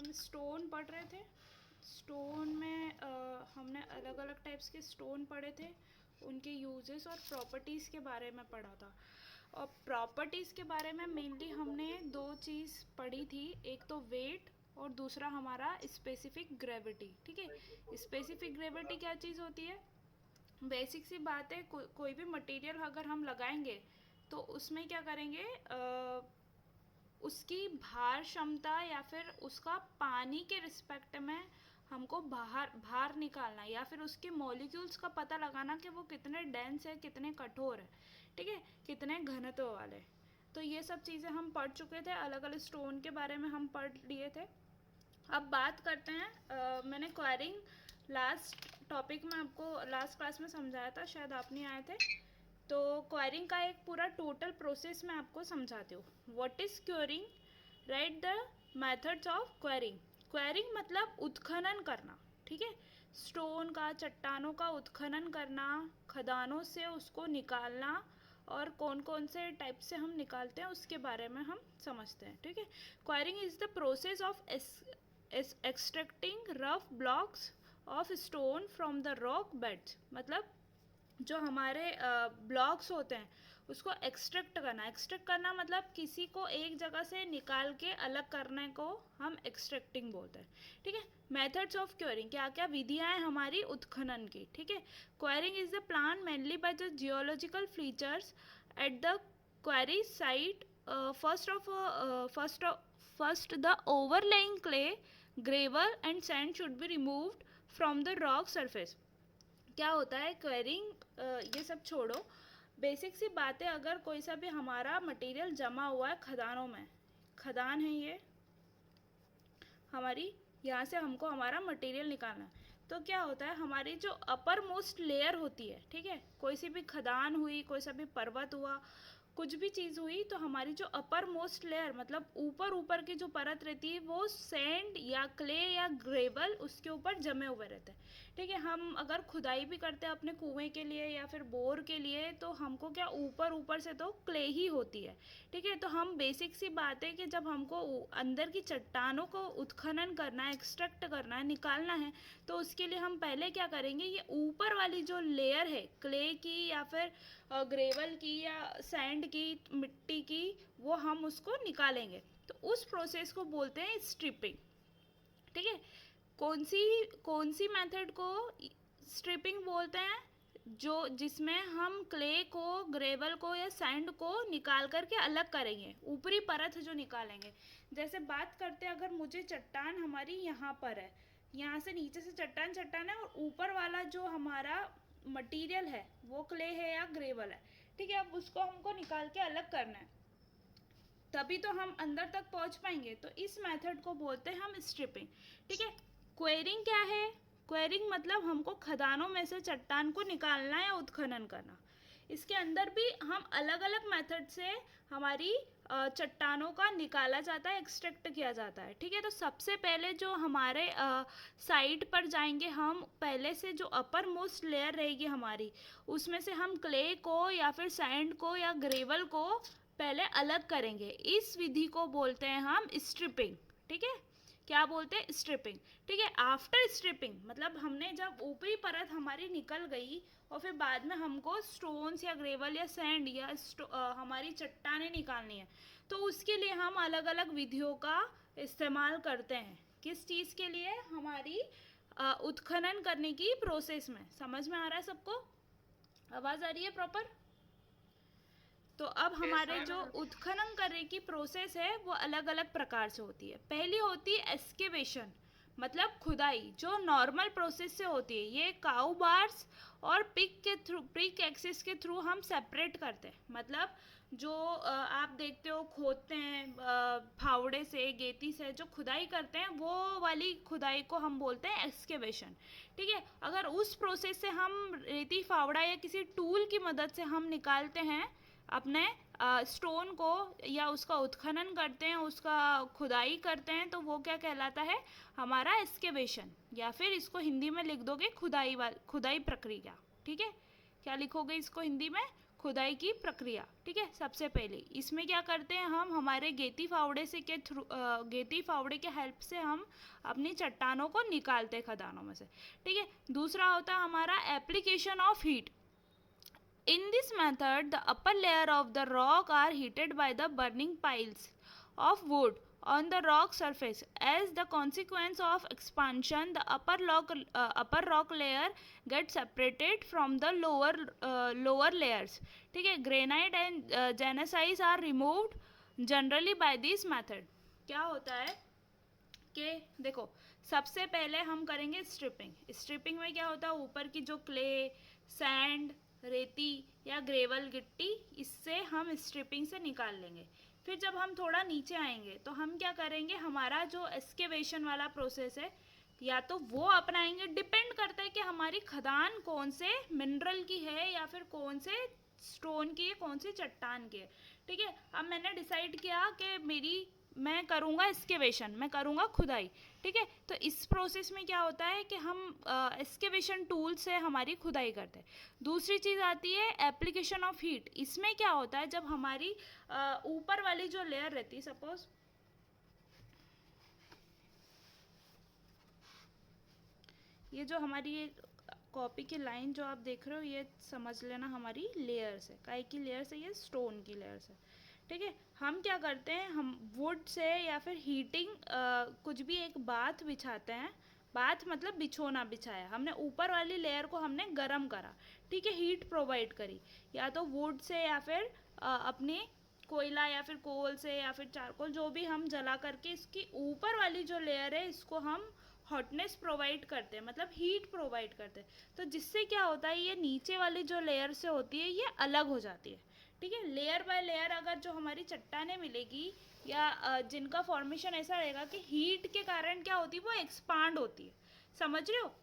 हम स्टोन पढ़ रहे थे। स्टोन में हमने अलग अलग टाइप्स के स्टोन पढ़े थे, उनके यूजेस और प्रॉपर्टीज़ के बारे में पढ़ा था। और प्रॉपर्टीज़ के बारे में मेनली हमने दो चीज़ पढ़ी थी, एक तो वेट और दूसरा हमारा स्पेसिफिक ग्रेविटी। ठीक है, स्पेसिफिक ग्रेविटी क्या चीज़ होती है? बेसिक सी बात है, कोई भी मटेरियल अगर हम लगाएंगे तो उसमें क्या करेंगे, उसकी भार क्षमता या फिर उसका पानी के रिस्पेक्ट में हमको भार निकालना या फिर उसके मॉलिक्यूल्स का पता लगाना कि वो कितने डेंस है, कितने कठोर है, ठीक है, कितने घनत्व वाले। तो ये सब चीज़ें हम पढ़ चुके थे, अलग अलग स्टोन के बारे में हम पढ़ लिए थे। अब बात करते हैं, मैंने क्वेरिंग लास्ट टॉपिक में आपको लास्ट क्लास में समझाया था, शायद आप नहीं आए थे। तो क्वेरिंग का एक पूरा टोटल प्रोसेस मैं आपको समझाती हूँ। What is quarrying? Right the methods of quarrying. Quarrying मतलब उत्खनन करना, ठीक है, स्टोन का, चट्टानों का उत्खनन करना, खदानों से उसको निकालना, और कौन कौन से टाइप से हम निकालते हैं उसके बारे में हम समझते हैं। ठीक है, quarrying is the process of extracting rough blocks of stone from the rock beds. मतलब जो हमारे ब्लॉक्स होते हैं उसको एक्सट्रैक्ट करना मतलब किसी को एक जगह से निकाल के अलग करने को हम एक्सट्रैक्टिंग बोलते हैं। ठीक है, मेथड्स ऑफ क्वेरिंग, क्या क्या विधियां हैं हमारी उत्खनन की। ठीक है, quarrying is the plan mainly by the geological features at the quarry site. First the overlaying clay, gravel and sand should be removed from the rock surface. क्या होता है क्वेरिंग, ये सब छोड़ो, बेसिक सी बातें, अगर कोई सा भी हमारा मटेरियल जमा हुआ है खदानों में, खदान है ये हमारी, यहाँ से हमको हमारा मटेरियल निकालना है, तो क्या होता है हमारी जो अपर मोस्ट लेयर होती है, ठीक है, कोई सी भी खदान हुई, कोई सा भी पर्वत हुआ, कुछ भी चीज़ हुई, तो हमारी जो अपर मोस्ट लेयर मतलब ऊपर ऊपर की जो परत रहती है वो सैंड या क्ले या ग्रेवल उसके ऊपर जमे हुए रहते हैं। ठीक है, हम अगर खुदाई भी करते हैं अपने कुएं के लिए या फिर बोर के लिए, तो हमको क्या ऊपर ऊपर से तो क्ले ही होती है। ठीक है, तो हम बेसिक सी बात है कि जब हमको अंदर की चट्टानों को उत्खनन करना है, एक्सट्रैक्ट करना है, निकालना है, तो उसके लिए हम पहले क्या करेंगे, ये ऊपर वाली जो लेयर है क्ले की या फिर ग्रेवल की या सैंड की, मिट्टी की, वो हम उसको निकालेंगे। तो उस प्रोसेस को बोलते हैं स्ट्रिपिंग। ठीक है, कौन सी मेथड को स्ट्रिपिंग बोलते हैं? जो जिसमें हम क्ले को, ग्रेवल को या सैंड को निकाल करके अलग करेंगे, ऊपरी परत जो निकालेंगे। जैसे बात करते हैं, अगर मुझे चट्टान हमारी यहाँ पर है, यहाँ से नीचे से चट्टान चट्टान है, और ऊपर वाला जो हमारा मटेरियल है वो क्ले है या ग्रेवल है, ठीक है, अब उसको हमको निकाल के अलग करना है, तभी तो हम अंदर तक पहुंच पाएंगे। तो इस मेथड को बोलते हैं हम स्ट्रिपिंग। ठीक है, क्वेरिंग क्या है? क्वेरिंग मतलब हमको खदानों में से चट्टान को निकालना या उत्खनन करना। इसके अंदर भी हम अलग अलग मेथड से हमारी चट्टानों का निकाला जाता है, एक्सट्रैक्ट किया जाता है। ठीक है, तो सबसे पहले जो हमारे साइड पर जाएंगे हम, पहले से जो अपर मोस्ट लेयर रहेगी हमारी, उसमें से हम क्ले को या फिर सैंड को या ग्रेवल को पहले अलग करेंगे। इस विधि को बोलते हैं हम स्ट्रिपिंग। ठीक है, क्या बोलते हैं? स्ट्रिपिंग। ठीक है, आफ्टर स्ट्रिपिंग मतलब हमने जब ऊपरी परत हमारी निकल गई और फिर बाद में हमको स्टोन्स या ग्रेवल या सैंड या हमारी चट्टानें निकालनी है, तो उसके लिए हम अलग अलग विधियों का इस्तेमाल करते हैं। किस चीज़ के लिए? हमारी उत्खनन करने की प्रोसेस में। समझ में आ रहा है सबको? आवाज़ आ रही है प्रॉपर? तो अब हमारे जो उत्खनन करने की प्रोसेस है वो अलग अलग प्रकार से होती है। पहली होती है एक्सकेवेशन, मतलब खुदाई, जो नॉर्मल प्रोसेस से होती है। ये काऊ बार्स और पिक एक्सिस के थ्रू हम सेपरेट करते हैं। मतलब जो आप देखते हो खोदते हैं फावड़े से, गेती से जो खुदाई करते हैं, वो वाली खुदाई को हम बोलते हैं एक्सकेवेशन। ठीक है, अगर उस प्रोसेस से हम रेती फावड़ा या किसी टूल की मदद से हम निकालते हैं अपने स्टोन को या उसका उत्खनन करते हैं, उसका खुदाई करते हैं, तो वो क्या कहलाता है? हमारा एक्सकेवेशन, या फिर इसको हिंदी में लिख दोगे खुदाई प्रक्रिया। ठीक है, क्या लिखोगे इसको हिंदी में? खुदाई की प्रक्रिया, ठीक है। सबसे पहले इसमें क्या करते हैं हम, हमारे गेती फावड़े से के थ्रू गेती फावड़े के हेल्प से हम अपनी चट्टानों को निकालते हैं खदानों में से, ठीक है। दूसरा होता है हमारा application of heat. In this method, the upper layer of the rock are heated by the burning piles of wood on the rock surface. As the consequence of expansion, the upper rock layer gets separated from the lower layers. ठीक है, granite and gneisite are removed generally by this method. क्या होता है कि देखो, सबसे पहले हम करेंगे स्ट्रिपिंग। स्ट्रिपिंग में क्या होता है, ऊपर की जो क्ले, सैंड, रेती या ग्रेवल गिट्टी, इससे हम स्ट्रिपिंग से निकाल लेंगे। फिर जब हम थोड़ा नीचे आएंगे तो हम क्या करेंगे, हमारा जो एक्सकेवेशन वाला प्रोसेस है या तो वो अपनाएंगे, डिपेंड करता है कि हमारी खदान कौन से मिनरल की है या फिर कौन से स्टोन की है, कौन से चट्टान की है, ठीक है। अब मैंने डिसाइड किया कि मैं करूँगा एक्सकेवेशन, मैं करूँगा खुदाई, ठीक है। तो इस प्रोसेस में क्या होता है कि हम एक्सकेवेशन टूल से हमारी खुदाई करते हैं। दूसरी चीज़ आती है एप्लीकेशन ऑफ हीट। इसमें क्या होता है, जब हमारी ऊपर वाली जो लेयर रहती है, सपोज ये जो हमारी ये कॉपी की लाइन जो आप देख रहे हो, ये समझ लेना हमारी लेयर्स है। काय की लेयर्स है, ये स्टोन की लेयर्स है, ठीक है। हम क्या करते हैं, हम वुड से या फिर हीटिंग कुछ भी एक बाथ बिछाते हैं। बाथ मतलब बिछोना बिछाया, हमने ऊपर वाली लेयर को हमने गरम करा, ठीक है, हीट प्रोवाइड करी, या तो वुड से या फिर अपने कोयला या फिर कोल से या फिर चारकोल, जो भी हम जला करके इसकी ऊपर वाली जो लेयर है इसको हम हॉटनेस प्रोवाइड करते हैं, मतलब हीट प्रोवाइड करते हैं। तो जिससे क्या होता है, ये नीचे वाली जो लेयर से होती है ये अलग हो जाती है, ठीक है। लेयर बाय लेयर अगर जो हमारी चट्टानें मिलेगी या जिनका फॉर्मेशन ऐसा रहेगा कि हीट के कारण क्या होती है, वो एक्सपांड होती है, समझ रहे हो।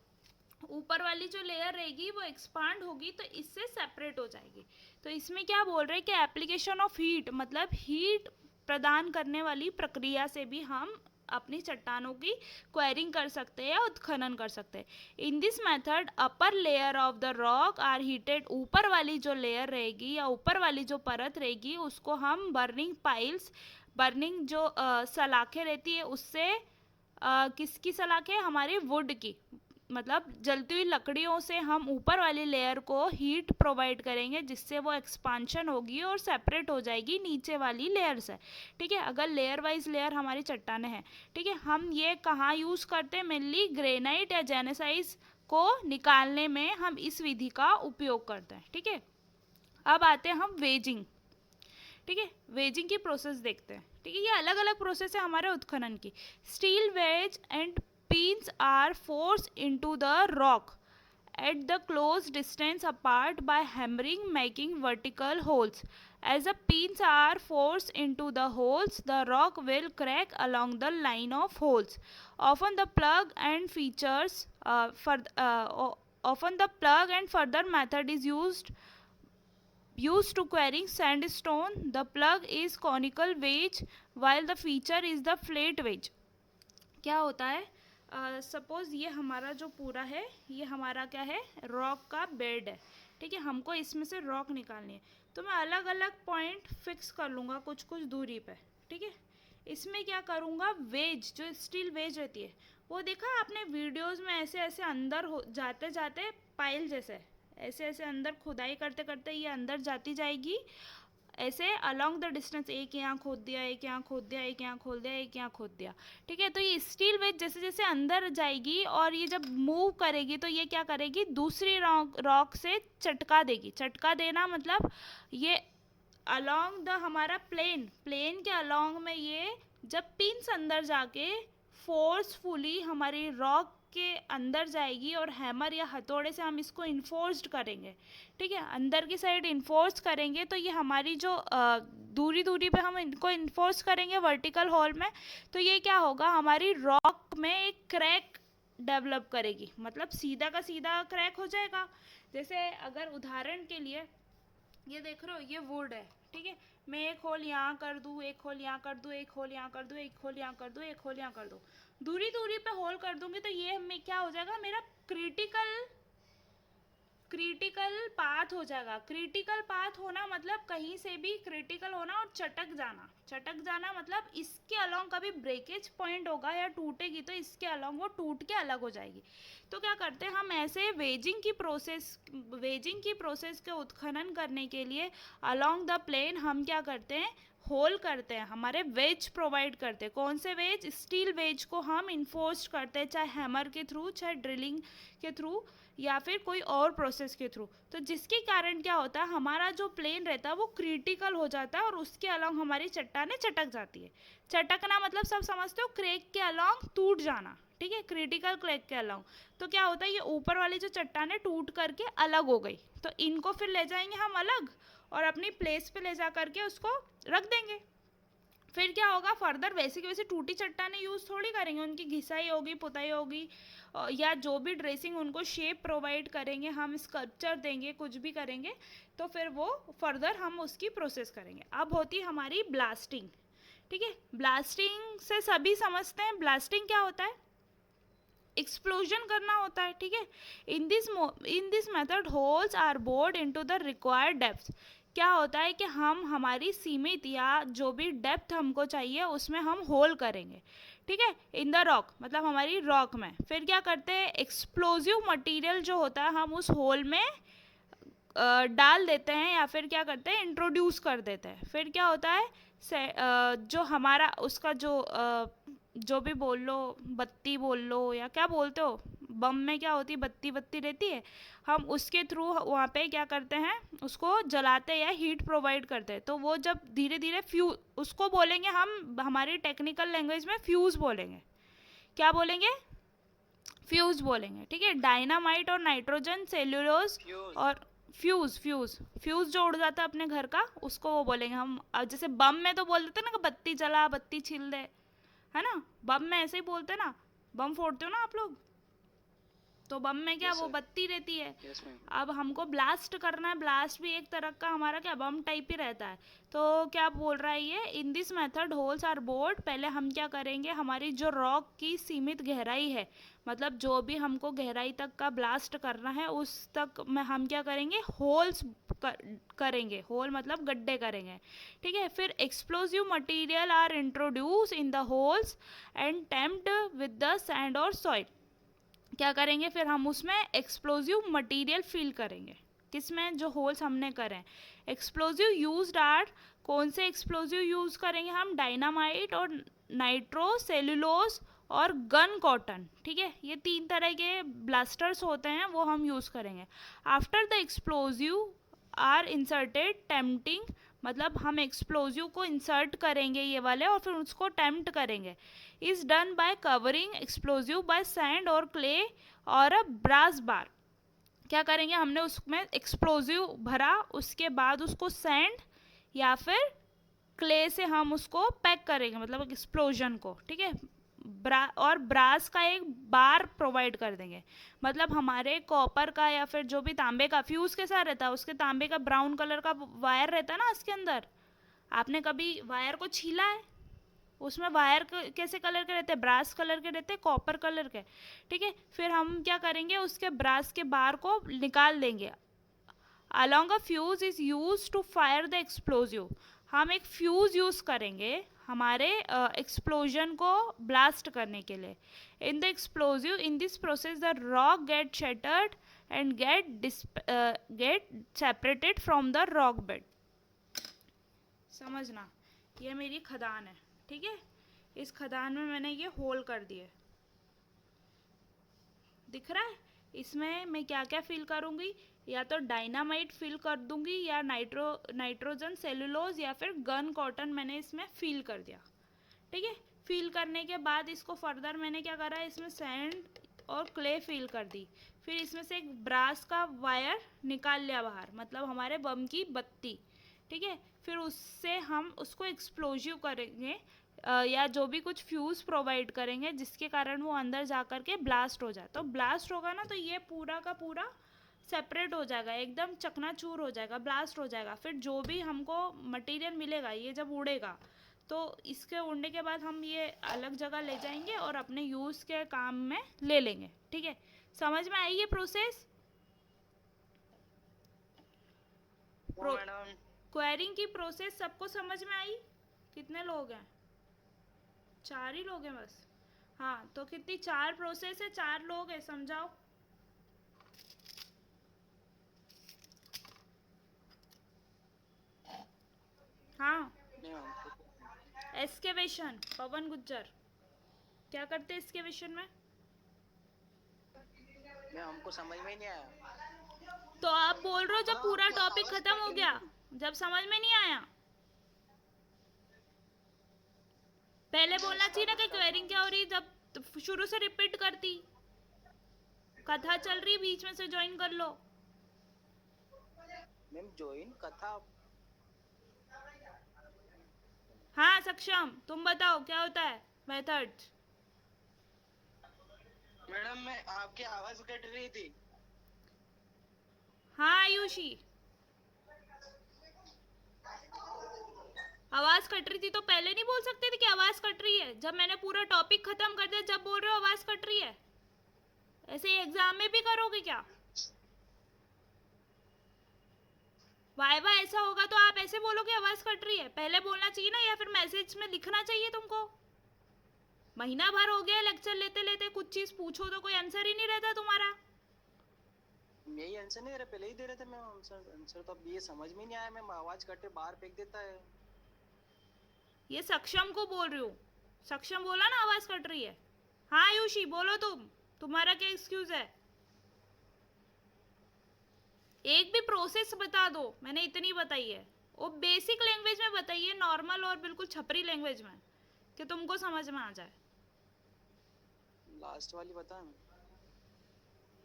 ऊपर वाली जो लेयर रहेगी वो एक्सपांड होगी तो इससे सेपरेट हो जाएगी। तो इसमें क्या बोल रहे हैं कि एप्लीकेशन ऑफ हीट, मतलब हीट प्रदान करने वाली प्रक्रिया से भी हम अपनी चट्टानों की क्वेरिंग कर सकते हैं, उत्खनन कर सकते हैं। In this method upper layer of the rock are heated. ऊपर वाली जो लेयर रहेगी या ऊपर वाली जो परत रहेगी उसको हम बर्निंग पाइल्स, बर्निंग जो सलाखें रहती है उससे, किसकी सलाखें, हमारी वुड की, मतलब जलती हुई लकड़ियों से हम ऊपर वाली लेयर को हीट प्रोवाइड करेंगे, जिससे वो एक्सपांशन होगी और सेपरेट हो जाएगी नीचे वाली लेयर से, ठीक है। अगर लेयर वाइज लेयर हमारी चट्टानें हैं, ठीक है, हम ये कहाँ यूज़ करते हैं, मेनली ग्रेनाइट या जेनेसाइट को निकालने में हम इस विधि का उपयोग करते हैं, ठीक है। अब आते हैं हम वेजिंग, ठीक है, वेजिंग की प्रोसेस देखते हैं, ठीक है। ये अलग अलग प्रोसेस है हमारे उत्खनन की। Steel wedge and pins are forced into the rock at the close distance apart by hammering, making vertical holes. As the pins are forced into the holes, the rock will crack along the line of holes. Often the plug and further method is used to quarrying sandstone. The plug is conical wedge while the feature is the flat wedge. क्या होता है, suppose ये हमारा जो पूरा है, ये हमारा क्या है, रॉक का बेड है, ठीक है। हमको इसमें से रॉक निकालनी है, तो मैं अलग अलग पॉइंट फिक्स कर लूँगा कुछ कुछ दूरी पे, ठीक है। इसमें क्या करूँगा, वेज, जो स्टील वेज रहती है, वो देखा आपने वीडियोज़ में, ऐसे ऐसे अंदर हो जाते जाते पाइल जैसे ऐसे ऐसे अंदर खुदाई करते करते ये अंदर जाती जाएगी, ऐसे अलॉन्ग द डिस्टेंस, एक यहाँ खोद दिया, एक यहाँ खोद दिया, एक यहाँ खोद दिया, एक यहाँ खोद दिया, ठीक है। तो ये स्टील वेज जैसे जैसे अंदर जाएगी और ये जब मूव करेगी तो ये क्या करेगी, दूसरी रॉक से चटका देगी। चटका देना मतलब ये अलॉन्ग द हमारा प्लेन के अलॉन्ग में ये जब पिन्स अंदर जाके फोर्सफुली हमारी रॉक के अंदर जाएगी और हैमर या हथौड़े से हम इसको इन्फोर्स्ड करेंगे, ठीक है, अंदर की साइड इन्फोर्स करेंगे, तो ये हमारी जो दूरी दूरी पे हम इनको इन्फोर्स करेंगे वर्टिकल होल में, तो ये क्या होगा, हमारी रॉक में एक क्रैक डेवलप करेगी, मतलब सीधा का सीधा क्रैक हो जाएगा। जैसे अगर उदाहरण के लिए ये देख रहे हो, ये वुड है, ठीक है, मैं एक होल यहाँ कर दूँ, एक होल यहाँ कर दूँ, एक होल यहाँ कर दूँ, एक होल यहाँ कर दूँ, एक होल यहाँ कर दूँ, दूरी दूरी पे होल कर दूँगी, तो ये में क्या हो जाएगा, मेरा क्रिटिकल क्रिटिकल पाथ हो जाएगा। क्रिटिकल पाथ होना मतलब कहीं से भी क्रिटिकल होना और चटक जाना। चटक जाना मतलब इसके अलोंग कभी ब्रेकेज पॉइंट होगा या टूटेगी तो इसके अलोंग वो टूट के अलग हो जाएगी। तो क्या करते हैं हम ऐसे वेजिंग की प्रोसेस के उत्खनन करने के लिए अलोंग द प्लेन हम क्या करते हैं, होल करते हैं, हमारे वेज प्रोवाइड करते हैं। कौन से वेज? स्टील वेज को हम इन्फोर्स करते हैं, चाहे हैमर के थ्रू, चाहे ड्रिलिंग के थ्रू, या फिर कोई और प्रोसेस के थ्रू। तो जिसके कारण क्या होता है, हमारा जो प्लेन रहता है वो क्रिटिकल हो जाता है और उसके अलोंग हमारी चट्टानें चटक जाती है। चटकना मतलब सब समझते हो, क्रेक के अलोंग टूट जाना, ठीक है, क्रिटिकल क्रेक के अलोंग। तो क्या होता है, ये ऊपर वाली जो चट्टानें टूट करके अलग हो गई, तो इनको फिर ले जाएंगे हम अलग और अपनी प्लेस पे ले जा करके उसको रख देंगे। फिर क्या होगा, फर्दर वैसे की वैसे टूटी चट्टानें यूज़ थोड़ी करेंगे, उनकी घिसाई होगी, पुताई होगी, या जो भी ड्रेसिंग उनको शेप प्रोवाइड करेंगे, हम स्कल्पचर देंगे, कुछ भी करेंगे, तो फिर वो फर्दर हम उसकी प्रोसेस करेंगे। अब होती हमारी ब्लास्टिंग, ठीक है। ब्लास्टिंग से सभी समझते हैं, ब्लास्टिंग क्या होता है, एक्सप्लोजन करना होता है, ठीक है। In this method holes are bored into the required depth. क्या होता है कि हम हमारी सीमित या जो भी डेप्थ हमको चाहिए उसमें हम होल करेंगे, ठीक है, इन द रॉक, मतलब हमारी रॉक में। फिर क्या करते हैं, एक्सप्लोजिव मटेरियल जो होता है हम उस होल में डाल देते हैं या फिर क्या करते हैं, इंट्रोड्यूस कर देते हैं। फिर क्या होता है, जो हमारा उसका जो भी बोल लो, बत्ती बोल लो या क्या बोलते हो, बम में क्या होती है, बत्ती रहती है, हम उसके थ्रू वहाँ पे क्या करते हैं, उसको जलाते या हीट प्रोवाइड करते हैं। तो वो जब धीरे धीरे उसको बोलेंगे हम हमारी टेक्निकल लैंग्वेज में फ्यूज़ बोलेंगे। क्या बोलेंगे, फ्यूज़ बोलेंगे, ठीक है। डायनामाइट और नाइट्रोजन सेल्यूलोज और फ्यूज़ जो उड़ जाता है अपने घर का, उसको वो बोलेंगे हम। जैसे बम में तो बोल देते ना कि बत्ती जला, बत्ती छील दे, है ना, बम में ऐसे ही बोलते ना, बम फोड़ते हो ना आप लोग, तो बम में क्या, वो बत्ती रहती है। अब हमको ब्लास्ट करना है, ब्लास्ट भी एक तरह का हमारा क्या बम टाइप ही रहता है। तो क्या बोल रहा है ये, in this method holes are bored, पहले हम क्या करेंगे, हमारी जो रॉक की सीमित गहराई है, मतलब जो भी हमको गहराई तक का ब्लास्ट करना है उस तक में हम क्या करेंगे, होल्स करेंगे, होल मतलब गड्ढे करेंगे, ठीक है। फिर explosive material are introduced in the holes and tamped with the sand और सॉइल। क्या करेंगे, फिर हम उसमें एक्सप्लोजिव मटेरियल फिल करेंगे, किसमें, जो होल्स हमने करें। एक्सप्लोजिव यूज्ड आर, कौन से एक्सप्लोजिव यूज़ करेंगे हम, डायनामाइट और नाइट्रो सेल्यूलोज और गन कॉटन, ठीक है, ये 3 तरह के ब्लास्टर्स होते हैं, वो हम यूज़ करेंगे। After the explosive are inserted tempting, मतलब हम एक्सप्लोजिव को इंसर्ट करेंगे ये वाले और फिर उसको टेम्प्ट करेंगे। Is done by covering explosive by sand और क्ले और अ ब्रास बार। क्या करेंगे, हमने उसमें एक्सप्लोजिव भरा, उसके बाद उसको सैंड या फिर क्ले से हम उसको पैक करेंगे, मतलब एक्सप्लोजन को, ठीक है, और ब्रास का एक बार प्रोवाइड कर देंगे, मतलब हमारे कॉपर का या फिर जो भी तांबे का, फ्यूज़ के साथ रहता है, उसके तांबे का ब्राउन कलर का वायर रहता है ना उसके अंदर, आपने कभी वायर को छीला है, उसमें वायर कैसे कलर के रहते हैं, ब्रास कलर के रहते हैं, कॉपर कलर के, ठीक है। फिर हम क्या करेंगे, उसके ब्रास के बार को निकाल देंगे। Along a fuse is use to fire the explosive, हम एक फ्यूज यूज करेंगे हमारे एक्सप्लोजन को ब्लास्ट करने के लिए। In the explosive, in this process the rock get shattered and get separated from the rock bed. समझना, ये मेरी खदान है, ठीक है, इस खदान में मैंने ये होल कर दिए, दिख रहा है। इसमें मैं क्या क्या फिल करूँगी, या तो डायनामाइट फिल कर दूंगी या नाइट्रोजन सेलुलोज या फिर गन कॉटन मैंने इसमें फिल कर दिया, ठीक है। फिल करने के बाद इसको फर्दर मैंने क्या करा, इसमें सैंड और क्ले फिल कर दी। फिर इसमें से एक ब्रास का वायर निकाल लिया बाहर, मतलब हमारे बम की बत्ती, ठीक है। फिर उससे हम उसको एक्सप्लोजिव करेंगे या जो भी कुछ फ्यूज़ प्रोवाइड करेंगे जिसके कारण वो अंदर जा कर के ब्लास्ट हो जाए। तो ब्लास्ट होगा ना, तो ये पूरा का पूरा सेपरेट हो जाएगा, एकदम चकनाचूर हो जाएगा, ब्लास्ट हो जाएगा। फिर जो भी हमको मटेरियल मिलेगा, ये जब उड़ेगा तो इसके उड़ने के बाद हम ये अलग जगह ले जाएंगे और अपने यूज़ के काम में ले लेंगे, ठीक है। समझ में आई ये प्रोसेस? वो मैडम क्वेरिंग की प्रोसेस सबको समझ में आई? कितने लोग हैं? 4 ही लोग हैं बस। हाँ, तो कितनी 4 प्रोसेस है, 4 लोग हैं, समझाओ। हाँ। नहीं हमको एस्केवेशन, पवन गुज्जर क्या करते हैं एस्केवेशन में? मैं हमको समझ में ही नहीं आया। तो आप बोल रहे हो जब हाँ पूरा आपकी टॉपिक आवाज खत्म कट हो रही गया, थी। जब समझ में नहीं आया। पहले बोलना चाहिए ना कि स्टार्ट क्वेरिंग क्या हो रही है, जब तो शुरू से रिपीट करती। कथा चल रही है, बीच में से ज्वाइन कर लो। मैम ज्वाइन कथा। हाँ सक्षम, तुम बताओ क्या होता है मेथड्स। मैडम मैं आपकी आवाज कट रही थी। हाँ आयुषी, आवाज कट रही थी तो पहले नहीं बोल सकते थे कि आवाज कट रही है? जब मैंने पूरा टॉपिक खत्म कर दिया जब बोल रहे हो आवाज कट रही है? ऐसे एग्जाम में भी करोगे क्या? वाइवा ऐसा होगा तो आप ऐसे बोलोगे आवाज कट रही है? पहले बोलना चाहिए ना, या फिर मैसेज में लिखना चाहिए तुमको। महीना भर हो गया लेक्चर लेते लेते, कुछ चीज पूछो तो कोई आंसर ही नहीं रहता तुम्हारा। यही आंसर नहीं दे रहे, पहले ही दे रहे थे मैम आंसर। आंसर तो अब ये समझ में नहीं आया मैम, आवाज कटे बाहर फेंक देता है। ये सक्षम को बोल रही हूँ। सक्षम बोला ना आवाज कट रही है। हाँ आयुषी बोलो, तुम्हारा क्या एक्सक्यूज है? एक भी प्रोसेस बता दो, मैंने इतनी बताई है। वो बेसिक लैंग्वेज में बताइए, नॉर्मल और बिल्कुल छपरी लैंग्वेज में, कि तुमको समझ में आ जाए। लास्ट वाली बता।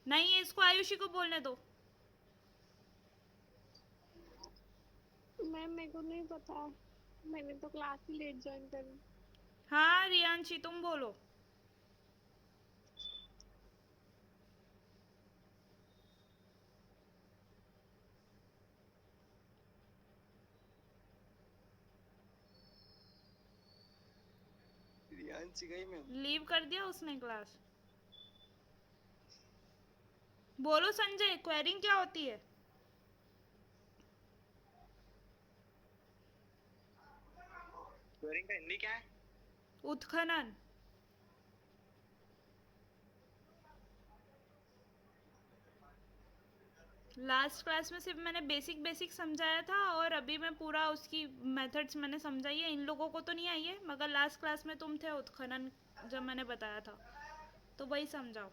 नहीं, इसको आयुषी को बोलने दो। मैम मेरे को नहीं पता, मैंने तो क्लास ही लेट ज्वाइन करी। हाँ रियांशी तुम बोलो। रियांशी गई मैम। लीव कर दिया उसने क्लास। बोलो संजय, क्वेरिंग क्या होती है? क्वेरिंग का हिंदी क्या है? उत्खनन। लास्ट क्लास में सिर्फ मैंने बेसिक बेसिक समझाया था, और अभी मैं पूरा उसकी मेथड्स मैंने समझाई है। इन लोगों को तो नहीं आई है, मगर लास्ट क्लास में तुम थे उत्खनन जब मैंने बताया था, तो वही समझाओ।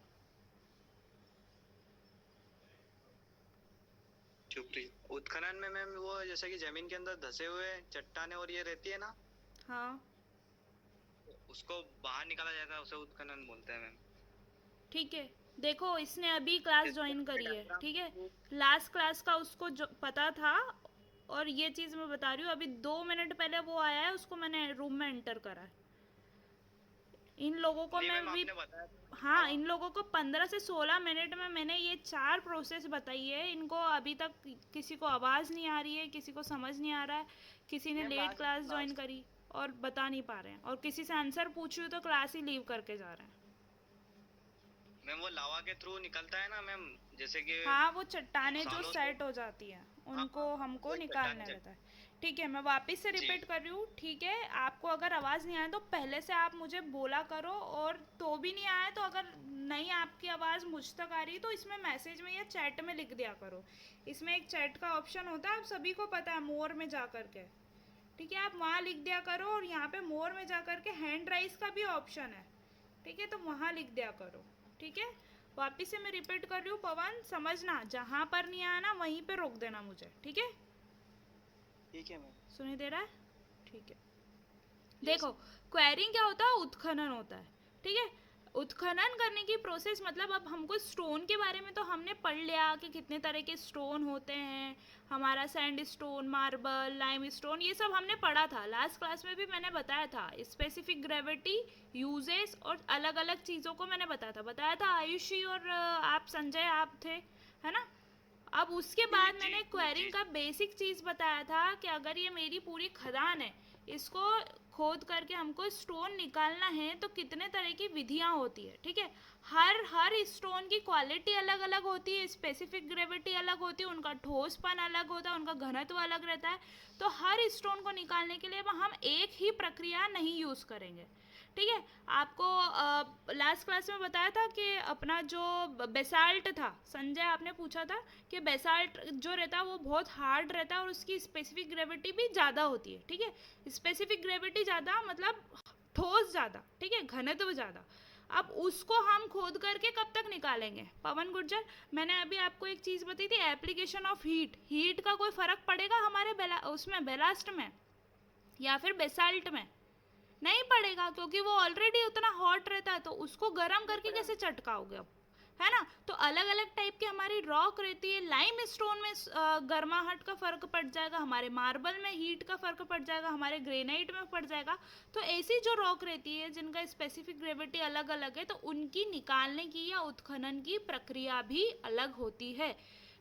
चुप रही। उत्खनन में मैम वो जैसे कि जमीन के अंदर धसे हुए चट्टाने और ये रहती है ना, हाँ उसको बाहर निकाला जाता है, उसे उत्खनन बोलते हैं मैम। ठीक है। देखो इसने अभी क्लास ज्वाइन करी है, ठीक है। लास्ट क्लास का उसको जो पता था, और ये चीज़ मैं बता रही हूँ, अभी 2 मिनट पहले वो आया है, उसको मैंने रूम में एंटर करा है। इन लोगों को मैं भी, हाँ इन लोगों को 15 से 16 मिनट में मैंने ये 4 प्रोसेस बताई है। इनको अभी तक किसी को आवाज़ नहीं आ रही है, किसी को समझ नहीं आ रहा है, किसी ने लेट क्लास ज्वाइन करी और बता नहीं पा रहे हैं, और किसी से आंसर पूछ रही हूँ तो क्लास ही लीव करके जा रहे हैं। मैम वो लावा के थ्रू निकलता है ना मैम, जैसे कि हाँ वो चट्टाने जो सालों सेट हो जाती हैं उनको हमको वो निकालना चट्टान रहता है। ठीक है, मैं वापस से रिपीट कर रही हूँ, ठीक है। आपको अगर आवाज़ नहीं आए तो पहले से आप मुझे बोला करो, और तो भी नहीं आए तो अगर नहीं आपकी आवाज़ मुझ तक आ रही तो इसमें मैसेज में या चैट में लिख दिया करो। इसमें एक चैट का ऑप्शन होता है, आप सभी को पता है, मोर में जा कर के, ठीक है, आप वहाँ लिख दिया करो। और यहाँ पे मोर में जा कर के हैंड राइज का भी ऑप्शन है, ठीक है, तो वहाँ लिख दिया करो, ठीक है। वापिस से मैं रिपीट कर रही हूँ, पवन समझना, जहाँ पर नहीं आया ना वहीं पे रोक देना मुझे, ठीक है। ठीक है मैम। सुनी दे रहा है? ठीक है। देखो क्वेरिंग क्या होता है, उत्खनन होता है, ठीक है। उत्खनन करने की प्रोसेस मतलब, अब हमको स्टोन के बारे में तो हमने पढ़ लिया कि कितने तरह के स्टोन होते हैं, हमारा sand stone, marble, lime stone, ये सब हमने पढ़ा था। लास्ट क्लास में भी मैंने बताया था, स्पेसिफिक ग्रेविटी, यूजेस और अलग अलग चीज़ों को मैंने बताया था। आयुषी और आप संजय आप थे, है ना। अब उसके बाद मैंने क्वेरिंग का बेसिक चीज़ बताया था कि अगर ये मेरी पूरी खदान है, इसको खोद करके हमको स्टोन निकालना है तो कितने तरह की विधियां होती है, ठीक है। हर स्टोन की क्वालिटी अलग अलग होती है, स्पेसिफिक ग्रेविटी अलग होती है, उनका ठोसपन अलग होता है, उनका घनत्व अलग रहता है। तो हर स्टोन को निकालने के लिए हम एक ही प्रक्रिया नहीं यूज़ करेंगे, ठीक है। आपको लास्ट क्लास में बताया था कि अपना जो बेसाल्ट था, संजय आपने पूछा था कि बेसाल्ट जो रहता है वो बहुत हार्ड रहता है और उसकी स्पेसिफिक ग्रेविटी भी ज़्यादा होती है, ठीक है। स्पेसिफिक ग्रेविटी ज़्यादा मतलब ठोस ज़्यादा, ठीक है, घनत्व ज़्यादा। अब उसको हम खोद करके कब तक निकालेंगे पवन गुर्जर? मैंने अभी आपको एक चीज़ बताई थी, एप्लीकेशन ऑफ हीट का कोई फ़र्क पड़ेगा हमारे उसमें बेलास्ट में या फिर बेसाल्ट में? नहीं पड़ेगा, क्योंकि वो ऑलरेडी उतना हॉट रहता है, तो उसको गर्म करके कैसे चटकाओगे अब, है ना। तो अलग अलग टाइप की हमारी रॉक रहती है। लाइम स्टोन में गर्माहट का फर्क पड़ जाएगा, हमारे मार्बल में हीट का फर्क पड़ जाएगा, हमारे ग्रेनाइट में पड़ जाएगा। तो ऐसी जो रॉक रहती है जिनका स्पेसिफिक ग्रेविटी अलग अलग है, तो उनकी निकालने की या उत्खनन की प्रक्रिया भी अलग होती है।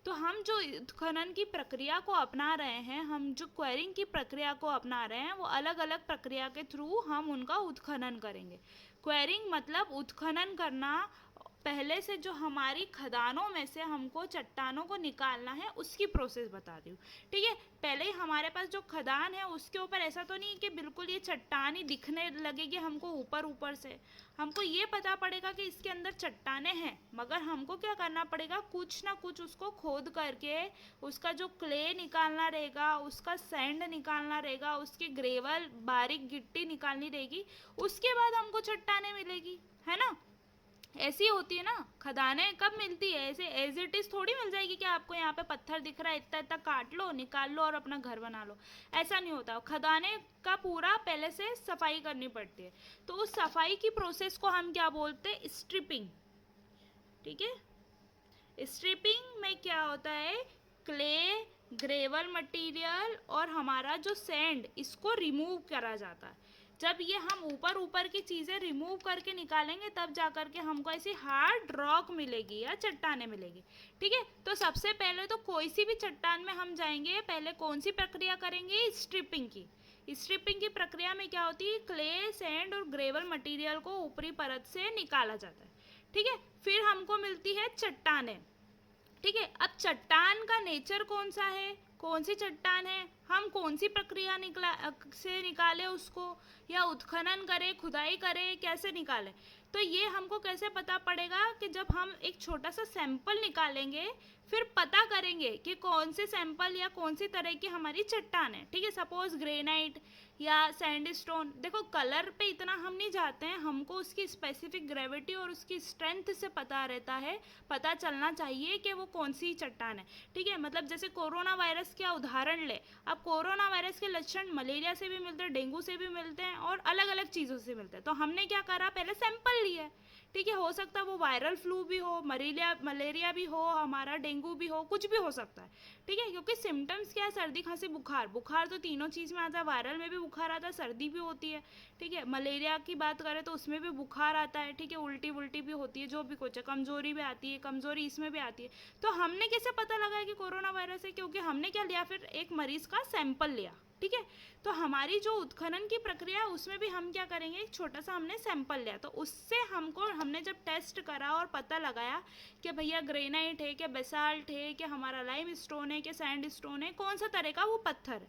तो हम जो उत्खनन की प्रक्रिया को अपना रहे हैं, हम जो क्वेरिंग की प्रक्रिया को अपना रहे हैं, वो अलग अलग प्रक्रिया के थ्रू हम उनका उत्खनन करेंगे। क्वेरिंग मतलब उत्खनन करना, पहले से जो हमारी खदानों में से हमको चट्टानों को निकालना है उसकी प्रोसेस बता रही हूँ, ठीक है। पहले ही हमारे पास जो खदान है उसके ऊपर ऐसा तो नहीं कि बिल्कुल ये चट्टान ही दिखने लगेगी हमको ऊपर ऊपर से। हमको ये पता पड़ेगा कि इसके अंदर चट्टानें हैं, मगर हमको क्या करना पड़ेगा, कुछ ना कुछ उसको खोद करके उसका जो क्ले निकालना रहेगा, उसका सैंड निकालना रहेगा, उसकी ग्रेवल बारीक गिट्टी निकालनी रहेगी, उसके बाद हमको चट्टानें मिलेगी, है ना। ऐसी होती है ना खदानें। कब मिलती है ऐसे एज इट इज थोड़ी मिल जाएगी कि आपको यहाँ पे पत्थर दिख रहा है, इतना इतना काट लो, निकाल लो और अपना घर बना लो, ऐसा नहीं होता। खदानें का पूरा पहले से सफाई करनी पड़ती है। तो उस सफाई की प्रोसेस को हम क्या बोलते हैं, स्ट्रिपिंग, ठीक है। स्ट्रिपिंग में क्या होता है, क्ले, ग्रेवल मटेरियल और हमारा जो सैंड, इसको रिमूव करा जाता है। जब ये हम ऊपर ऊपर की चीज़ें रिमूव करके निकालेंगे तब जा कर के हमको ऐसी हार्ड रॉक मिलेगी या चट्टानें मिलेगी, ठीक है। तो सबसे पहले तो कोई सी भी चट्टान में हम जाएंगे, पहले कौन सी प्रक्रिया करेंगे, स्ट्रिपिंग की। स्ट्रिपिंग की प्रक्रिया में क्या होती है, क्ले, सैंड और ग्रेवल मटेरियल को ऊपरी परत से निकाला जाता है, ठीक है। फिर हमको मिलती है चट्टानें, ठीक है। अब चट्टान का नेचर कौन सा है, कौन सी चट्टान है, हम कौन सी प्रक्रिया से निकाले उसको, या उत्खनन करें, खुदाई करें, कैसे निकालें। तो ये हमको कैसे पता पड़ेगा कि जब हम एक छोटा सा सैंपल निकालेंगे, फिर पता करेंगे कि कौन से सैंपल या कौन सी तरह की हमारी चट्टान है, ठीक है। सपोज ग्रेनाइट या सैंडस्टोन, देखो कलर पे इतना हम नहीं जाते हैं, हमको उसकी स्पेसिफिक ग्रेविटी और उसकी स्ट्रेंथ से पता रहता है, पता चलना चाहिए कि वो कौन सी चट्टान है, ठीक है। मतलब जैसे कोरोना वायरस का उदाहरण ले, अब कोरोना वायरस के लक्षण मलेरिया से भी मिलते हैं, डेंगू से भी मिलते हैं और अलग अलग चीज़ों से मिलते हैं। तो हमने क्या करा, पहले सैंपल लिया, ठीक है। हो सकता है वो वायरल फ्लू भी हो, मलेरिया भी हो, हमारा डेंगू भी हो, कुछ भी हो सकता है, ठीक है। क्योंकि सिम्टम्स क्या है, सर्दी खांसी बुखार, बुखार तो तीनों चीज़ में आता है, वायरल में भी बुखार आता है, सर्दी भी होती है, ठीक है। मलेरिया की बात करें तो उसमें भी बुखार आता है, ठीक है, उल्टी भी होती है, जो भी कुछ है, कमजोरी भी आती है, कमजोरी इसमें भी आती है। तो हमने कैसे पता लगा कि कोरोना वायरस है, क्योंकि हमने क्या लिया, फिर एक मरीज का सैंपल लिया, ठीक है। तो हमारी जो उत्खनन की प्रक्रिया है उसमें भी हम क्या करेंगे, एक छोटा सा हमने सैंपल लिया, तो उससे हमने जब टेस्ट करा और पता लगाया कि भैया ग्रेनाइट है, कि बेसाल्ट है, कि हमारा लाइम स्टोन है, कि सैंड स्टोन है, कौन सा तरह का वो पत्थर है,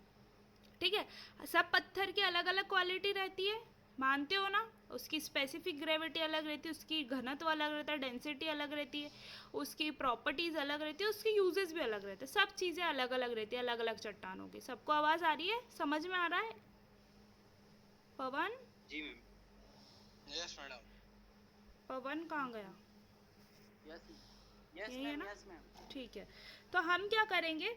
ठीक है। सब पत्थर की अलग अलग क्वालिटी रहती है, मानते हो ना। उसकी स्पेसिफिक ग्रेविटी अलग रहती है, उसकी घनत्व अलग रहता है, डेंसिटी अलग रहती है, उसकी प्रॉपर्टीज़ अलग रहती है, उसके यूजेस भी अलग रहते हैं, सब चीज़ें अलग अलग रहती है अलग अलग चट्टानों की। सबको आवाज़ आ रही है, समझ में आ रहा है पवन? जी मैम। Yes madam. पवन कहाँ गया? यस यही है मैम, ना? Yes ma'am. ठीक है, तो हम क्या करेंगे,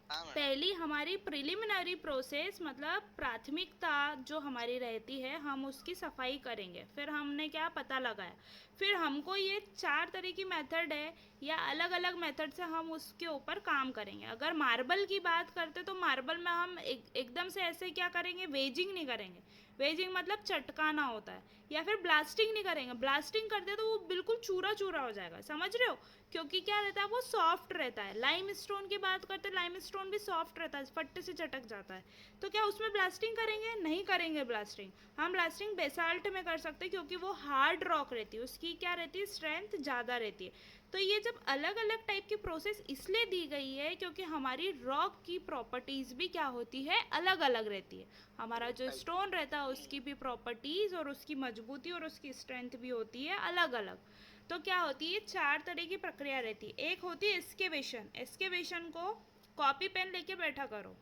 हाँ मैडम। पहली हमारी प्रिलिमिनरी प्रोसेस मतलब प्राथमिकता जो हमारी रहती है, हम उसकी सफाई करेंगे। फिर हमने क्या पता लगाया, फिर हमको ये 4 तरह की मेथड है या अलग अलग मेथड से हम उसके ऊपर काम करेंगे। अगर मार्बल की बात करते तो मार्बल में हम एकदम से ऐसे क्या करेंगे, वेजिंग नहीं करेंगे। वेजिंग मतलब चटकाना होता है या फिर ब्लास्टिंग नहीं करेंगे, ब्लास्टिंग करते तो वो बिल्कुल चूरा चूरा हो जाएगा, समझ रहे हो, क्योंकि क्या रहता है वो सॉफ्ट रहता है। लाइम स्टोन की बात करते हैं, लाइम स्टोन भी सॉफ्ट रहता है, फट्टे से चटक जाता है, तो क्या उसमें ब्लास्टिंग करेंगे? नहीं करेंगे ब्लास्टिंग। हम ब्लास्टिंग बेसाल्ट में कर सकते हैं क्योंकि वो हार्ड रॉक रहती है, उसकी क्या रहती है, स्ट्रेंथ ज़्यादा रहती है। तो ये जब अलग अलग टाइप की प्रोसेस इसलिए दी गई है क्योंकि हमारी रॉक की प्रॉपर्टीज़ भी क्या होती है, अलग अलग रहती है। हमारा जो स्टोन रहता है उसकी भी प्रॉपर्टीज़ और उसकी मजबूती और उसकी स्ट्रेंथ भी होती है अलग अलग। तो क्या होती है, 4 तरह की प्रक्रिया रहती है। एक होती है एक्सकेवेशन, एक्सकेवेशन को कॉपी पेन लेके बैठा करो,